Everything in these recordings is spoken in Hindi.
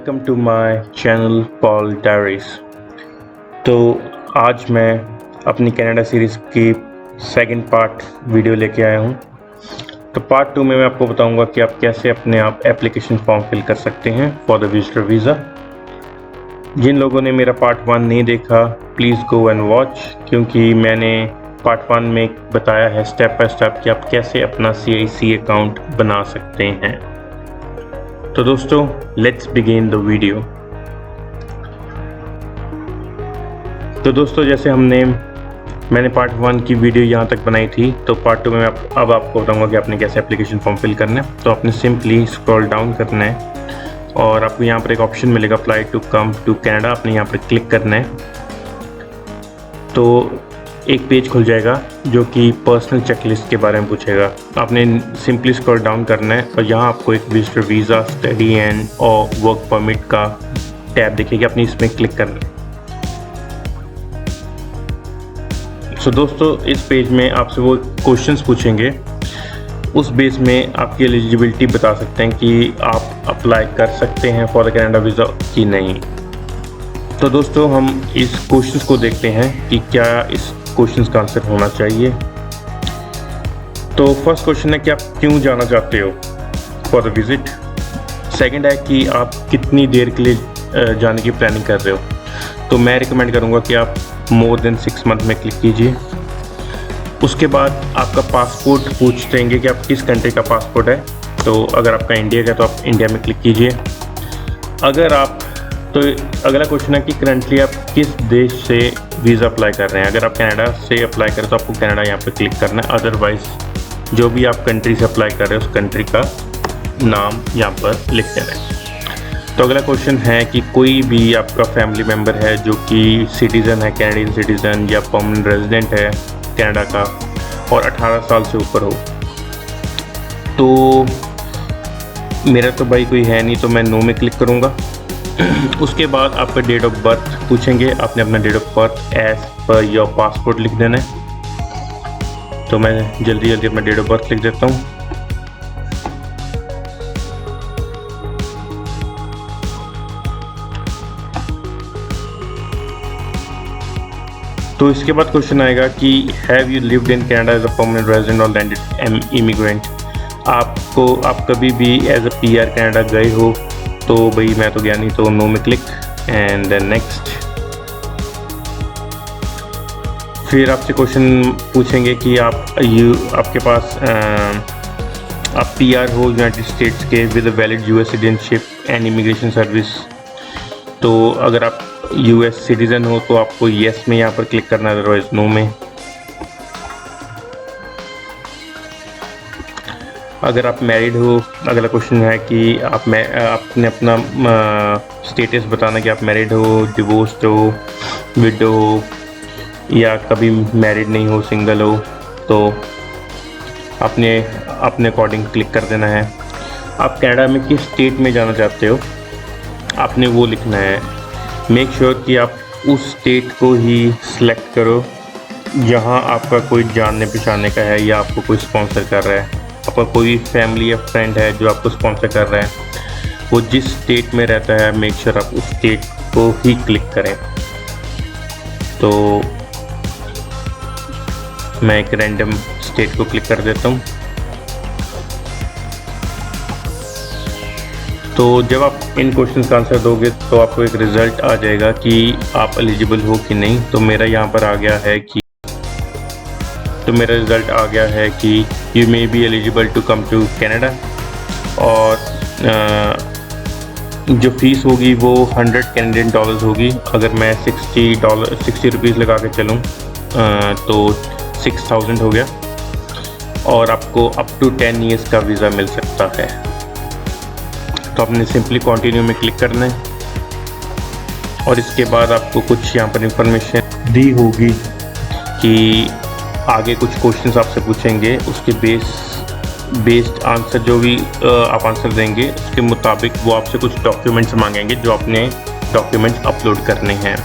Welcome to my channel Paul diaries. तो आज मैं अपनी कनाडा सीरीज़ की सेकंड पार्ट वीडियो लेके आया हूँ। तो पार्ट 2 में मैं आपको बताऊँगा कि आप कैसे अपने आप एप्लीकेशन फॉर्म फिल कर सकते हैं फॉर द विजिटर वीज़ा। जिन लोगों ने मेरा पार्ट 1 नहीं देखा, प्लीज़ गो एंड वॉच, क्योंकि मैंने पार्ट 1 में बताया है स्टेप बाय स्टेप कि आप कैसे अपना CIC अकाउंट बना सकते हैं। तो दोस्तों, लेट्स बिगिन द वीडियो। तो दोस्तों, जैसे मैंने पार्ट 1 की वीडियो यहाँ तक बनाई थी, तो पार्ट 2 में अब आपको बताऊंगा कि आपने कैसे एप्लीकेशन फॉर्म फिल करना है। तो आपने सिंपली स्क्रॉल डाउन करना है और आपको यहाँ पर एक ऑप्शन मिलेगा apply to come to Canada. आपने यहाँ पर क्लिक करना है तो एक पेज खुल जाएगा जो कि पर्सनल चेकलिस्ट के बारे में पूछेगा। आपने सिंपली स्क्रॉल डाउन करना है और यहाँ आपको एक विजिटर वीज़ा, स्टडी एंड और वर्क परमिट का टैब दिखेगी, आपने इसमें क्लिक करना है। सो दोस्तों, इस पेज में आपसे वो क्वेश्चंस पूछेंगे, उस बेस में आपकी एलिजिबिलिटी बता सकते हैं कि आप अप्लाई कर सकते हैं फॉर द कनाडा वीज़ा कि नहीं। तो दोस्तों, हम इस क्वेश्चंस को देखते हैं कि क्या इस क्वेश्चंस का आंसर होना चाहिए। तो फर्स्ट क्वेश्चन है कि आप क्यों जाना चाहते हो फॉर द विजिट। सेकंड है कि आप कितनी देर के लिए जाने की प्लानिंग कर रहे हो। तो मैं रिकमेंड करूंगा कि आप मोर देन 6 मंथ में क्लिक कीजिए। उसके बाद आपका पासपोर्ट पूछ देंगे कि आप किस कंट्री का पासपोर्ट है। तो अगर आपका इंडिया का तो आप इंडिया में क्लिक कीजिए। तो अगला क्वेश्चन है कि करंटली आप किस देश से वीज़ा अप्लाई कर रहे हैं। अगर आप कनाडा से अप्लाई करें तो आपको कनाडा यहाँ पे क्लिक करना है। अदरवाइज़ जो भी आप कंट्री से अप्लाई कर रहे हैं उस कंट्री का नाम यहाँ पर लिख देना है। तो अगला क्वेश्चन है कि कोई भी आपका फैमिली मेम्बर है जो कि सिटीज़न है, कैनेडियन सिटीज़न या परमानेंट रेजिडेंट है कनाडा का और 18 साल से ऊपर हो। तो मेरा तो भाई कोई है नहीं, तो मैं नो में क्लिक करूँगा। उसके बाद आपका डेट ऑफ बर्थ पूछेंगे, आपने अपना date of birth as per your passport लिख देना है। तो मैं जल्दी अपना डेट ऑफ बर्थ लिख देता हूँ। तो इसके बाद क्वेश्चन आएगा कि have you lived in Canada as a permanent resident और लैंडेड इमिग्रेंट। आप कभी भी एज अ PR कनाडा गए हो। तो भाई मैं तो गया नहीं, तो नो में क्लिक एंड देन नेक्स्ट। फिर आपसे क्वेश्चन पूछेंगे कि आपके पास आप PR हो यूनाइटेड स्टेट्स के with valid US citizenship and immigration service. तो अगर आप US सिटीज़न हो तो आपको येस में यहाँ पर क्लिक करना है, अदरवाइज नो में। अगर आप मैरिड हो, अगला क्वेश्चन है कि आपने अपना स्टेटस बताना कि आप मैरिड हो, डिवोर्स्ड हो, विडो हो या कभी मैरिड नहीं हो, सिंगल हो। तो आपने अपने अकॉर्डिंग क्लिक कर देना है। आप कनाडा में किस स्टेट में जाना चाहते हो, आपने वो लिखना है। मेक श्योर कि आप उस स्टेट को ही सिलेक्ट करो जहाँ आपका कोई जानने पहचानने का है या आपको कोई स्पॉन्सर कर रहा है। आपका कोई फैमिली या फ्रेंड है जो आपको स्पॉन्सर कर रहा है, वो जिस स्टेट में रहता है, मेक श्योर आप उस स्टेट को ही क्लिक करें। तो मैं एक रैंडम स्टेट को क्लिक कर देता हूँ। तो जब आप इन क्वेश्चन का आंसर दोगे तो आपको एक रिज़ल्ट आ जाएगा कि आप एलिजिबल हो कि नहीं। तो मेरा यहाँ पर आ गया है कि मेरा रिज़ल्ट आ गया है कि you may be eligible to come to Canada. और जो फ़ीस होगी वो 100 कैनेडियन डॉलर्स होगी। अगर मैं 60 रुपीज़ लगा के चलूँ तो 6000 हो गया और आपको अप टू 10 ईयर्स का वीज़ा मिल सकता है। तो आपने सिंपली कंटिन्यू में क्लिक करना है और इसके बाद आपको कुछ यहाँ पर इंफॉर्मेशन दी होगी कि आगे कुछ क्वेश्चंस आपसे पूछेंगे, उसके बेस्ड आंसर जो भी आप आंसर देंगे उसके मुताबिक वो आपसे कुछ डॉक्यूमेंट्स मांगेंगे जो आपने डॉक्यूमेंट्स अपलोड करने हैं।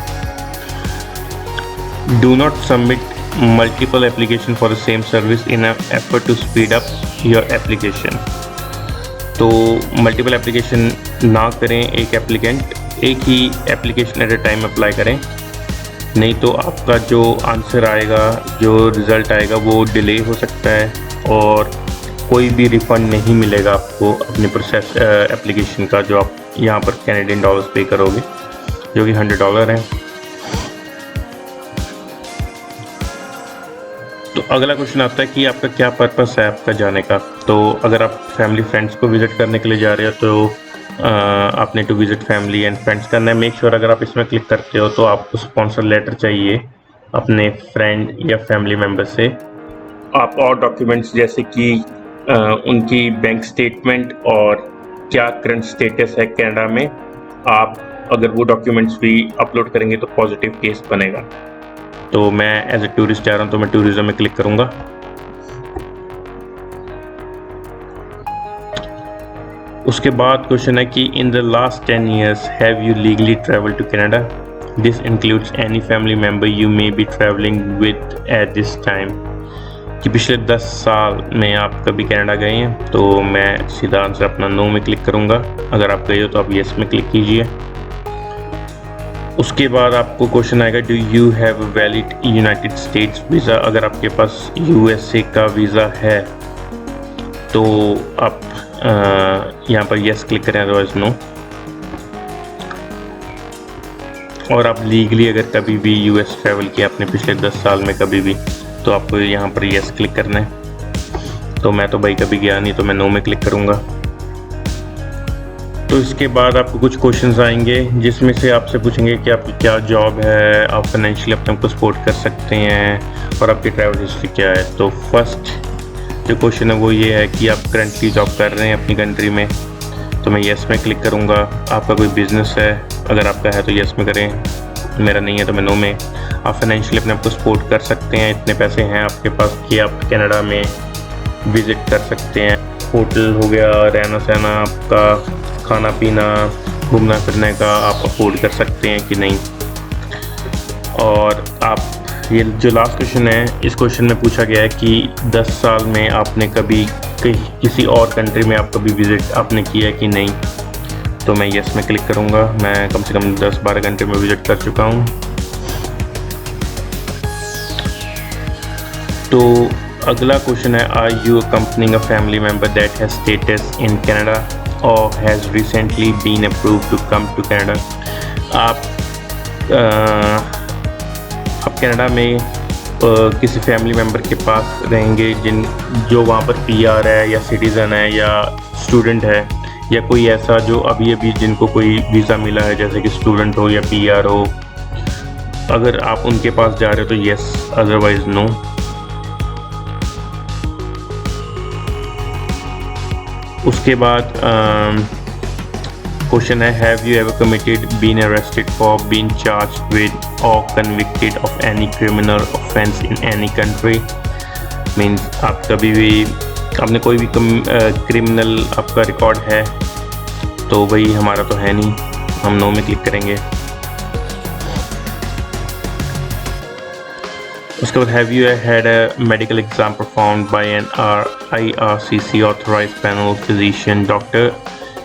Do not submit multiple application for the same service in an effort to speed up your application. तो मल्टीपल एप्लीकेशन ना करें एक ही application at a time apply करें, नहीं तो आपका जो आंसर आएगा, जो रिज़ल्ट आएगा वो डिले हो सकता है और कोई भी रिफ़ंड नहीं मिलेगा आपको अपने प्रोसेस एप्लीकेशन का, जो आप यहाँ पर कैनेडियन डॉलर्स पे करोगे, जो कि $100 है। तो अगला क्वेश्चन आता है कि आपका क्या पर्पस है आपका जाने का। तो अगर आप फैमिली फ्रेंड्स को विज़िट करने के लिए जा रहे हो तो आपने to visit family and friends करना है। मेक श्योर अगर आप इसमें क्लिक करते हो तो आपको स्पॉन्सर लेटर चाहिए अपने फ्रेंड या फैमिली मेम्बर से। आप और डॉक्यूमेंट्स जैसे कि उनकी बैंक स्टेटमेंट और क्या करंट स्टेटस है कनाडा में, आप अगर वो डॉक्यूमेंट्स भी अपलोड करेंगे तो पॉजिटिव केस बनेगा। तो मैं एज ए टूरिस्ट जा रहा हूँ तो मैं टूरिज्म में क्लिक करूँगा। उसके बाद क्वेश्चन है कि in the last 10 years have you legally travel to Canada, this includes any family member you may be travelling with at this time. कि पिछले 10 साल में आप कभी कनाडा गए हैं, तो मैं सीधा आंसर अपना नो में क्लिक करूँगा। अगर आप गए हो तो आप येस में क्लिक कीजिए। उसके बाद आपको क्वेश्चन आएगा do you have valid United states visa. अगर आपके पास यूएसए का वीज़ा है तो आप यहाँ पर येस क्लिक करें, अदरवाइज नो। और आप लीगली अगर कभी भी यूएस ट्रैवल किया आपने पिछले 10 साल में कभी भी, तो आपको यहाँ पर येस क्लिक करना है। तो मैं तो भाई कभी गया नहीं, तो मैं नो में क्लिक करूँगा। तो इसके बाद आपको कुछ क्वेश्चंस आएंगे जिसमें से आपसे पूछेंगे कि आपकी क्या जॉब है, आप फाइनेंशियली अपने को सपोर्ट कर सकते हैं और आपकी ट्रैवल हिस्ट्री क्या है। तो फर्स्ट जो क्वेश्चन है वो ये है कि आप करंटली जॉब कर रहे हैं अपनी कंट्री में, तो मैं येस में क्लिक करूँगा। आपका कोई बिजनेस है, अगर आपका है तो येस में करें, मेरा नहीं है तो मैं नो में। आप फाइनेंशियली अपने आप को सपोर्ट कर सकते हैं, इतने पैसे हैं आपके पास कि आप कनाडा में विज़िट कर सकते हैं। होटल हो गया, रहना सहना, आपका खाना पीना, घूमना फिरने का आप अफोर्ड कर सकते हैं कि नहीं। और आप ये जो लास्ट क्वेश्चन है, इस क्वेश्चन में पूछा गया है कि 10 साल में आपने कभी किसी और कंट्री में आप कभी विज़िट आपने किया है कि नहीं। तो मैं येस में क्लिक करूँगा। मैं कम से कम 10-12 घंटे में विज़िट कर चुका हूँ। तो अगला क्वेश्चन है are you accompanying a family member that has status in Canada or has recently been approved to come to Canada. आप कनाडा में किसी फैमिली मेम्बर के पास रहेंगे जो वहाँ पर पीआर है या सिटीज़न है या स्टूडेंट है या कोई ऐसा जो अभी जिनको कोई वीज़ा मिला है, जैसे कि स्टूडेंट हो या पीआर हो। अगर आप उनके पास जा रहे हो तो येस, अदरवाइज नो। उसके बाद क्वेश्चन है have you ever committed been arrested for been charged with or convicted of any criminal offence in any country. Means आप कभी भी आपने कोई भी क्रिमिनल आपका रिकॉर्ड है, तो भाई हमारा तो है नहीं, हम नो में क्लिक करेंगे। उसके बाद have you had a medical exam performed by an IRCC authorised panel physician doctor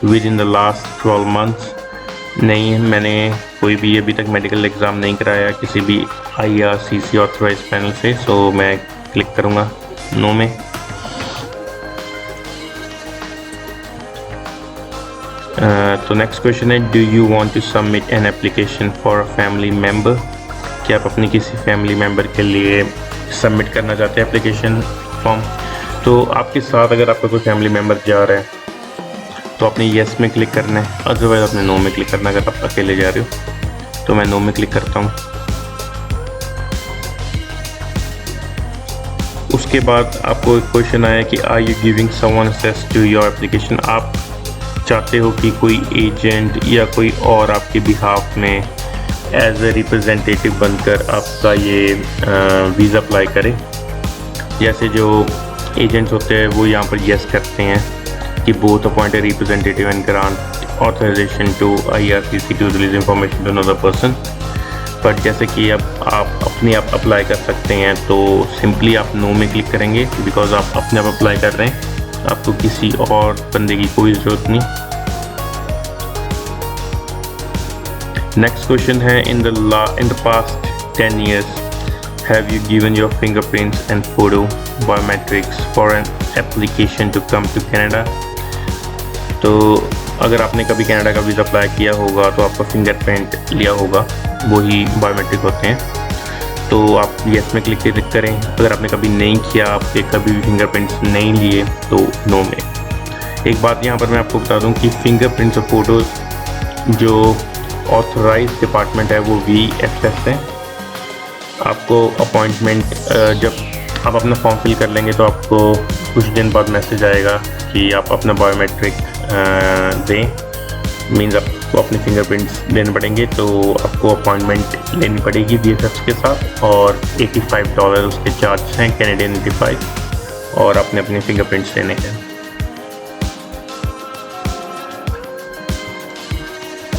within the last 12 months। नहीं, मैंने कोई भी अभी तक मेडिकल एग्ज़ाम नहीं कराया किसी भी IRCC ऑथराइज्ड पैनल से, सो मैं क्लिक करूँगा नो में। तो नेक्स्ट क्वेश्चन है do you want to submit an application for a family member. कि आप अपनी किसी फैमिली मेम्बर के लिए सबमिट करना चाहते हैं एप्लीकेशन फॉर्म। तो आपके साथ अगर आपका कोई फैमिली मेम्बर जा रहा है तो आपने येस में क्लिक करना है, अदरवाइज आपने नो में क्लिक करना है अगर आप अकेले जा रहे हो। तो मैं नो में क्लिक करता हूँ। उसके बाद आपको एक क्वेश्चन आया कि are you giving someone access to your application. आप चाहते हो कि कोई एजेंट या कोई और आपके बिहाफ में एज ए रिप्रेजेंटेटिव बनकर आपका ये वीज़ा अप्लाई करे। जैसे जो एजेंट्स होते हैं वो यहाँ पर येस करते हैं कि both appoint a representative and grant authorisation to IRCC to release information to another person. But जैसे कि अब आप अपने आप अप्लाई कर सकते हैं, तो सिंपली आप नो में क्लिक करेंगे बिकॉज आप अपने आप अप्लाई कर रहे हैं, आपको किसी और बंदे की कोई ज़रूरत नहीं। नेक्स्ट क्वेश्चन है in the past 10 years have you given your fingerprints and photo biometrics for an application to come to Canada? तो अगर आपने कभी कनाडा का वीज़ा अप्लाई किया होगा तो आपका फिंगरप्रिंट लिया होगा, वही बायोमेट्रिक होते हैं। तो आप येस में क्लिक करें। अगर आपने कभी नहीं किया, आपके कभी भी फिंगरप्रिंट्स नहीं लिए, तो नो में। एक बात यहाँ पर मैं आपको बता दूँ कि फिंगरप्रिंट्स और फोटोज़ जो ऑथराइज डिपार्टमेंट है वो VFS है। आपको अपॉइंटमेंट जब आप अपना फॉर्म फिल कर लेंगे तो आपको कुछ दिन बाद मैसेज आएगा कि आप अपना बायोमेट्रिक दें। मीन्स आपको अपने फिंगरप्रिंट्स देने पड़ेंगे, तो आपको अपॉइंटमेंट लेनी पड़ेगी VFS के साथ, और $85 उसके चार्ज हैं कैनेडियन 85, और आपने अपने फिंगरप्रिंट्स देने हैं।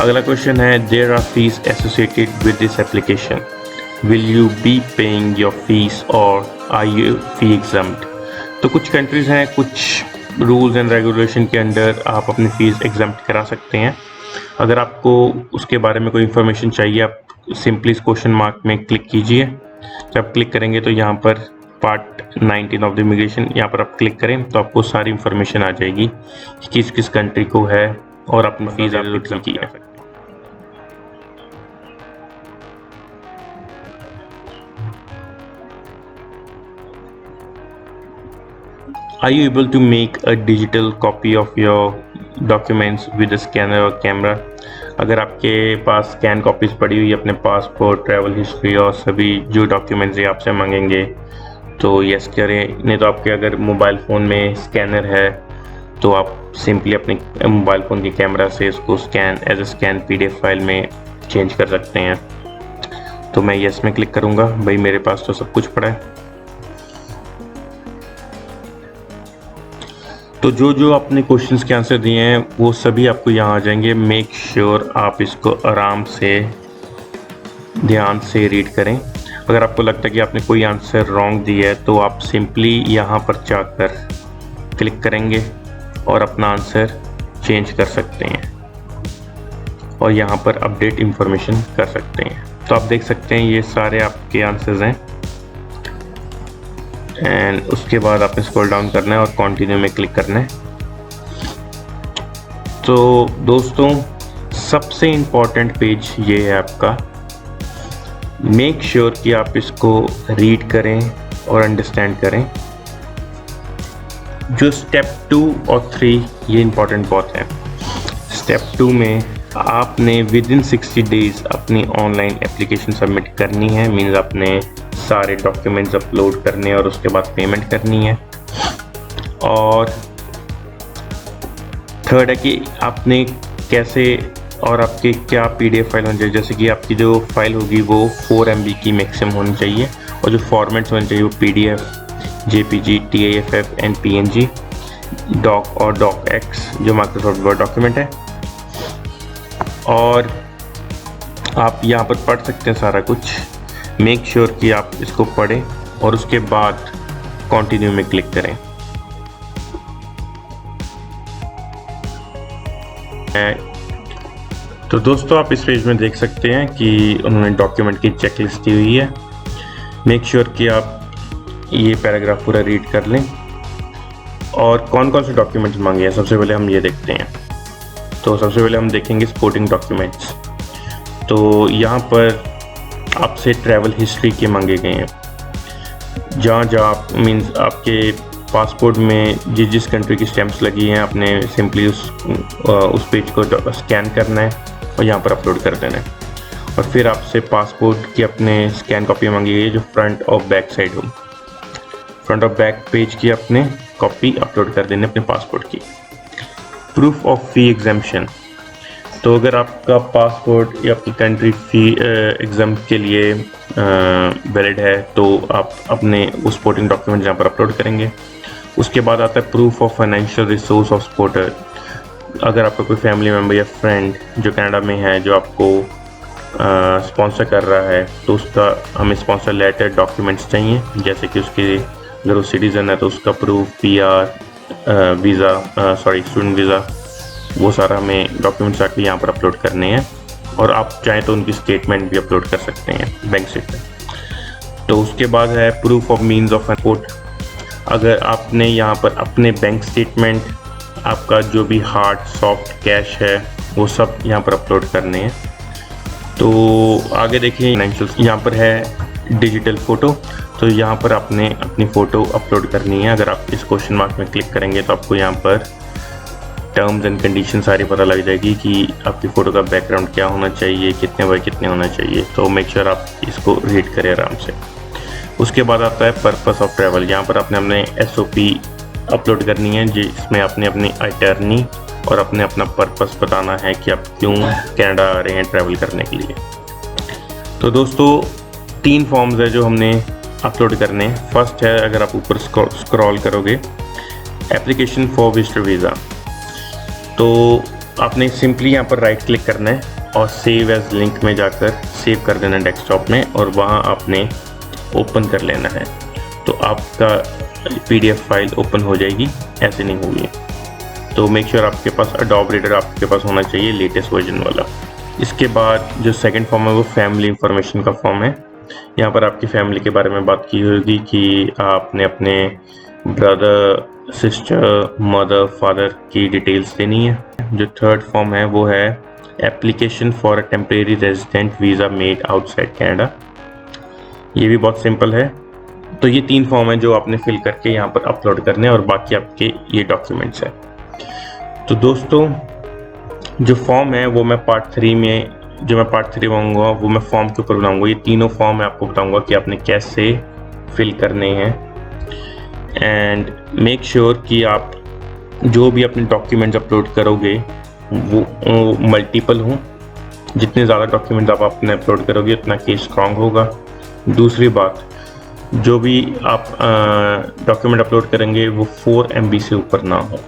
अगला क्वेश्चन है there are fees associated with this application, will you be paying your fees or are you fee exempt? तो कुछ कंट्रीज़ हैं, कुछ रूल्स एंड रेगुलेशन के अंडर आप अपनी फ़ीस एग्जम्प्ट करा सकते हैं। अगर आपको उसके बारे में कोई इन्फॉर्मेशन चाहिए, आप सिंपली इस क्वेश्चन मार्क में क्लिक कीजिए। जब क्लिक करेंगे तो यहाँ पर पार्ट 19 ऑफ द इमिग्रेशन, यहाँ पर आप क्लिक करें तो आपको सारी इन्फॉर्मेशन आ जाएगी कि किस किस कंट्री को है और अपनी फ़ीस आप कितनी की है। Are you able to make a digital copy of your documents with a scanner or camera? अगर आपके पास स्कैन कॉपीज़ पड़ी हुई है अपने पासपोर्ट, ट्रैवल हिस्ट्री और सभी जो डॉक्यूमेंट्स ये आपसे मांगेंगे तो यस करें। नहीं तो आपके अगर मोबाइल फ़ोन में स्कैनर है तो आप सिंपली अपने मोबाइल फ़ोन के कैमरा से इसको scan as a scan PDF file में चेंज कर सकते हैं। तो मैं यस में क्लिक करूँगा। भाई मेरे पास तो सब कुछ पड़ा है। तो जो आपने क्वेश्चंस के आंसर दिए हैं वो सभी आपको यहाँ आ जाएंगे। मेक श्योर आप इसको आराम से ध्यान से रीड करें। अगर आपको लगता है कि आपने कोई आंसर रॉन्ग दिया है तो आप सिंपली यहाँ पर जाकर क्लिक करेंगे और अपना आंसर चेंज कर सकते हैं और यहाँ पर अपडेट इंफॉर्मेशन कर सकते हैं। तो आप देख सकते हैं ये सारे आपके आंसर्स हैं। एंड उसके बाद आपने स्क्रॉल डाउन करना है और कंटिन्यू में क्लिक करना है। तो दोस्तों सबसे इम्पोर्टेंट पेज ये है आपका। मेक श्योर कि आप इसको रीड करें और अंडरस्टैंड करें। जो स्टेप 2 और 3 ये इम्पोर्टेंट बहुत है। स्टेप 2 में आपने विद इन 60 डेज अपनी ऑनलाइन एप्लीकेशन सबमिट करनी है। मीन्स आपने सारे डॉक्यूमेंट्स अपलोड करने और उसके बाद पेमेंट करनी है। और थर्ड है कि आपने कैसे और आपके क्या PDF फाइल होनी चाहिए। जैसे कि आपकी जो फाइल होगी वो 4 MB की मैक्सिमम होनी चाहिए और जो फॉर्मेट्स होने चाहिए वो PDF, JPG, TIFF and PNG, doc और DocX जो माइक्रोसॉफ्ट वर्ड डॉक्यूमेंट है। और आप यहाँ पर पढ़ सकते हैं सारा कुछ। मेक श्योर कि आप इसको पढ़ें और उसके बाद कंटिन्यू में क्लिक करें। तो दोस्तों आप इस पेज में देख सकते हैं कि उन्होंने डॉक्यूमेंट की चेकलिस्ट दी हुई है। मेक श्योर कि आप ये पैराग्राफ पूरा रीड कर लें। और कौन कौन से डॉक्यूमेंट्स मांगे हैं सबसे पहले हम ये देखते हैं। तो सबसे पहले हम देखेंगे सपोर्टिंग डॉक्यूमेंट्स। तो यहाँ पर आपसे ट्रैवल हिस्ट्री के मांगे गए हैं। जहाँ मीन्स आपके पासपोर्ट में जिस कंट्री की स्टैम्प्स लगी हैं आपने सिंपली उस पेज को स्कैन करना है और यहाँ पर अपलोड कर देना है। और फिर आपसे पासपोर्ट की अपने स्कैन कॉपी मांगी गई है जो फ्रंट और बैक साइड हो। फ्रंट और बैक पेज की अपने कॉपी अपलोड कर देने अपने पासपोर्ट की। Proof of fee exemption. तो अगर आपका पासपोर्ट या आपकी कंट्री फी एग्ज़ाम के लिए वैलिड है तो आप अपने उस सपोर्टिंग डॉक्यूमेंट यहाँ पर अपलोड करेंगे। उसके बाद आता है proof of financial resource of supporter. अगर आपका कोई फैमिली मेम्बर या फ्रेंड जो कनाडा में है जो आपको स्पॉन्सर कर रहा है तो उसका हमें स्पॉन्सर लेटर डॉक्यूमेंट्स चाहिए। जैसे कि उसके अगर वो सिटीज़न है तो उसका proof, PR visa student visa, वो सारा हमें डॉक्यूमेंट्स आके यहाँ पर अपलोड करने हैं। और आप चाहें तो उनकी स्टेटमेंट भी अपलोड कर सकते हैं, बैंक स्टेटमेंट। तो उसके बाद है proof of means of transport. अगर आपने यहाँ पर अपने बैंक स्टेटमेंट, आपका जो भी हार्ड सॉफ्ट कैश है वो सब यहाँ पर अपलोड करने हैं। तो आगे देखिए फाइनेंशियल, यहाँ पर है डिजिटल फ़ोटो। तो यहाँ पर आपने अपनी फ़ोटो अपलोड करनी है। अगर आप इस क्वेश्चन मार्क में क्लिक करेंगे तो आपको यहाँ पर टर्म्स एंड कंडीशन सारी पता लग जाएगी कि आपकी फ़ोटो का बैकग्राउंड क्या होना चाहिए, कितने बाय कितने होना चाहिए। तो मेक श्योर आप इसको रीड करें आराम से। उसके बाद आता है पर्पस ऑफ ट्रैवल। यहाँ पर आपने अपने SOP अपलोड करनी है, जिसमें आपने अपनी अटर्नी और अपने अपना पर्पस बताना है कि आप क्यों कनाडा आ रहे हैं ट्रैवल करने के लिए। तो दोस्तों 3 फॉर्म्स है जो हमने अपलोड करने हैं। फर्स्ट है, अगर आप ऊपर स्क्रॉल करोगे, एप्लीकेशन फॉर विजिटर वीज़ा। तो आपने सिंपली यहाँ पर राइट क्लिक करना है और सेव एज लिंक में जाकर सेव कर देना डेस्कटॉप में, और वहाँ आपने ओपन कर लेना है। तो आपका PDF फाइल ओपन हो जाएगी, ऐसे नहीं होगी। तो मेक श्योर आपके पास अडोब रीडर आपके पास होना चाहिए, लेटेस्ट वर्जन वाला। इसके बाद जो सेकंड फॉर्म है वो फैमिली इंफॉर्मेशन का फॉर्म है। यहाँ पर आपकी फैमिली के बारे में बात की होगी कि आपने अपने ब्रदर, सिस्टर, मदर, फादर की डिटेल्स देनी है। जो थर्ड फॉर्म है वो है application for a temporary resident visa made outside Canada. ये भी बहुत सिंपल है। तो ये 3 फॉर्म है जो आपने फिल करके यहाँ पर अपलोड करने हैं, और बाकी आपके ये डॉक्यूमेंट्स हैं। तो दोस्तों जो फॉर्म है वो मैं पार्ट 3 में बनाऊंगा, वो मैं फॉर्म के ऊपर बनाऊंगा। ये तीनों फॉर्म मैं आपको बताऊंगा कि आपने कैसे फिल करने हैं। एंड मेक श्योर कि आप जो भी अपने डॉक्यूमेंट्स अपलोड करोगे वो मल्टीपल हों। जितने ज़्यादा डॉक्यूमेंट्स आप अपने अपलोड करोगे उतना केस स्ट्रॉन्ग होगा। दूसरी बात, जो भी आप डॉक्यूमेंट अपलोड करेंगे वो 4 MB से ऊपर ना हो,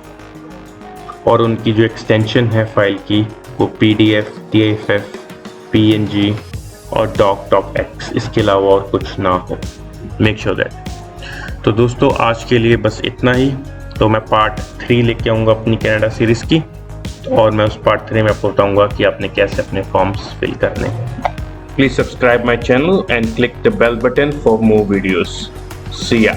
और उनकी जो एक्सटेंशन है फाइल की वो PDF, TIFF, PNG और docx, इसके अलावा और कुछ ना हो। Make sure that. तो दोस्तों आज के लिए बस इतना ही। तो मैं पार्ट 3 लेके आऊँगा अपनी कनाडा सीरीज़ की, और मैं उस पार्ट 3 में आपको बताऊँगा कि आपने कैसे अपने फॉर्म्स फिल करने हैं। Please subscribe my channel and click the bell button for more videos. See ya.